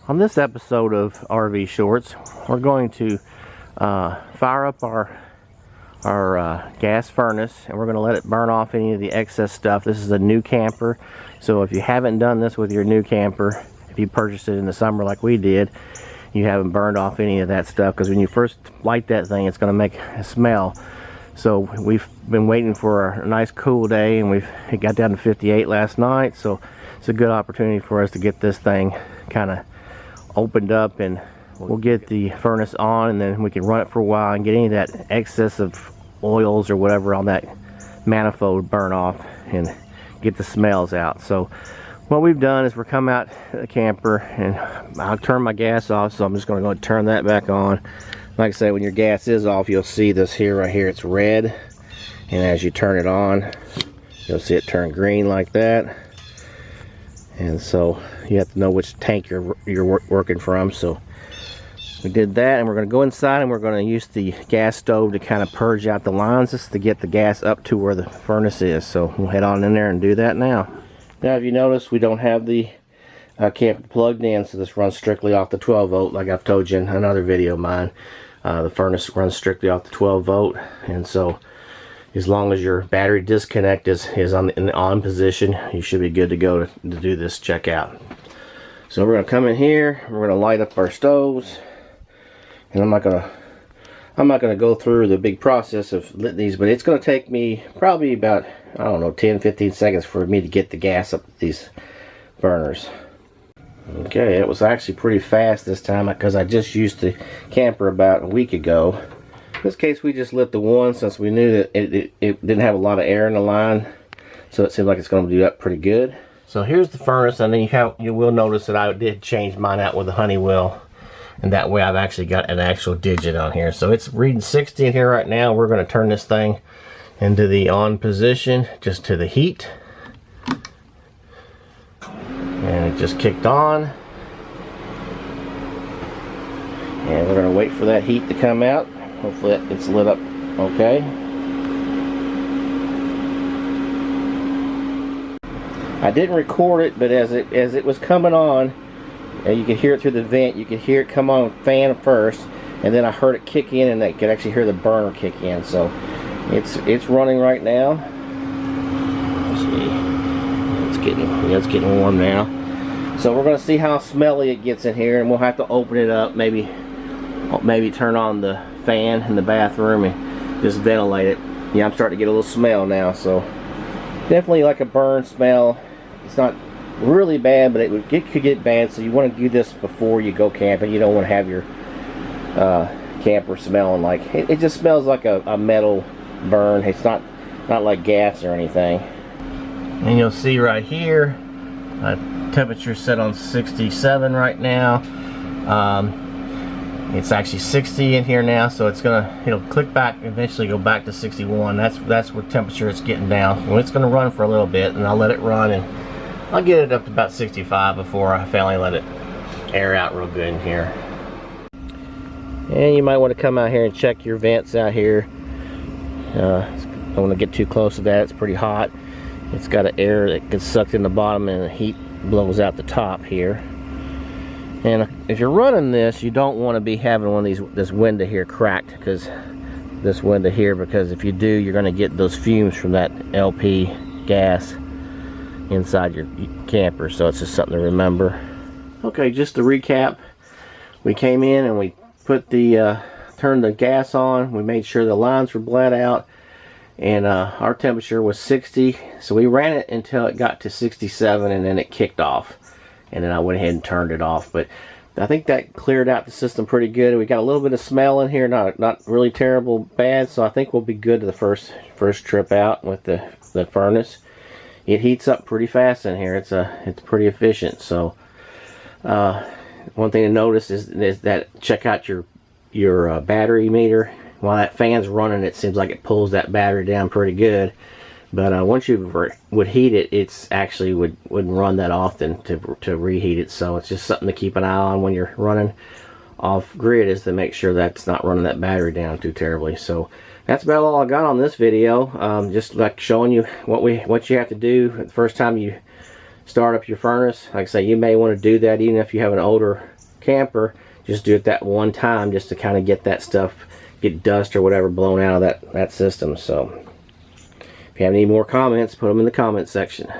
On this episode of RV Shorts, we're going to fire up our gas furnace, and we're going to let it burn off any of the excess stuff. This is a new camper, so if you haven't done this with your new camper, if you purchased it in the summer like we did, you haven't burned off any of that stuff, because when you first light that thing, it's going to make a smell. So we've been waiting for a nice cool day, and it got down to 58 last night, so it's a good opportunity for us to get this thing kind of opened up, and we'll get the furnace on, and then we can run it for a while and get any of that excess of oils or whatever on that manifold burn off and get the smells out. So what we've done is we're come out the camper, and I'll turn my gas off, so I'm just going to go turn that back on. Like I say, when your gas is off, you'll see this here right here, it's red, and as you turn it on, you'll see it turn green like that. And so you have to know which tank you're working from. So we did that, and we're going to go inside, and we're going to use the gas stove to kind of purge out the lines just to get the gas up to where the furnace is. So we'll head on in there and do that now. Now, if you notice, we don't have the camper plugged in, so this runs strictly off the 12 volt like I've told you in another video of mine. The furnace runs strictly off the 12 volt, and so as long as your battery disconnect is in the on position, you should be good to go to do this checkout. So we're going to come in here, we're going to light up our stoves, and I'm not going to go through the big process of lit these, but it's going to take me probably about, I don't know, 10-15 seconds for me to get the gas up these burners. Okay, it was actually pretty fast this time because I just used the camper about a week ago. In this case, we just lit the one since we knew that it didn't have a lot of air in the line, so it seemed like it's going to do that pretty good. So here's the furnace, and then you will notice that I did change mine out with the Honeywell, and that way I've actually got an actual digit on here. So it's reading 60 in here right now. We're going to turn this thing into the on position, just to the heat, and it just kicked on, and we're going to wait for that heat to come out. Hopefully it's lit up okay. I didn't record it, but as it was coming on, you could hear it through the vent. You could hear it come on fan first, and then I heard it kick in, and I could actually hear the burner kick in. So it's running right now. Let's see, it's getting warm now. So we're going to see how smelly it gets in here, and we'll have to open it up, maybe turn on the fan in the bathroom and just ventilate it. Yeah, I'm starting to get a little smell now, so definitely like a burn smell. It's not really bad, but it could get bad, so you want to do this before you go camping. You don't want to have your camper smelling like it just smells like a metal burn. It's not like gas or anything. And you'll see right here, temperature set on 67 right now. It's actually 60 in here now, so it'll click back, eventually go back to 61. That's what temperature it's getting down. Well, it's going to run for a little bit, and I'll let it run, and I'll get it up to about 65 before I finally let it air out real good in here. And you might want to come out here and check your vents out here. Don't want to get too close to that. It's pretty hot. It's got an air that gets sucked in the bottom, and the heat blows out the top here. And if you're running this, you don't want to be having one of this window here cracked, because if you do, you're going to get those fumes from that LP gas inside your camper. So it's just something to remember. Okay, just to recap, we came in and we put turned the gas on. We made sure the lines were bled out, and our temperature was 60. So we ran it until it got to 67, and then it kicked off. And then I went ahead and turned it off. But I think that cleared out the system pretty good. We got a little bit of smell in here, not really terrible bad. So I think we'll be good to the first trip out with the furnace. It heats up pretty fast in here. It's pretty efficient. So one thing to notice is that check out your battery meter. While that fan's running, it seems like it pulls that battery down pretty good. But once you would heat it, it's actually wouldn't run that often to reheat it. So it's just something to keep an eye on when you're running off grid, is to make sure that's not running that battery down too terribly. So that's about all I got on this video. Just like showing you what you have to do the first time you start up your furnace. Like I say, you may want to do that even if you have an older camper, just do it that one time just to kind of get that stuff, get dust or whatever blown out of that system. So if you have any more comments, put them in the comment section.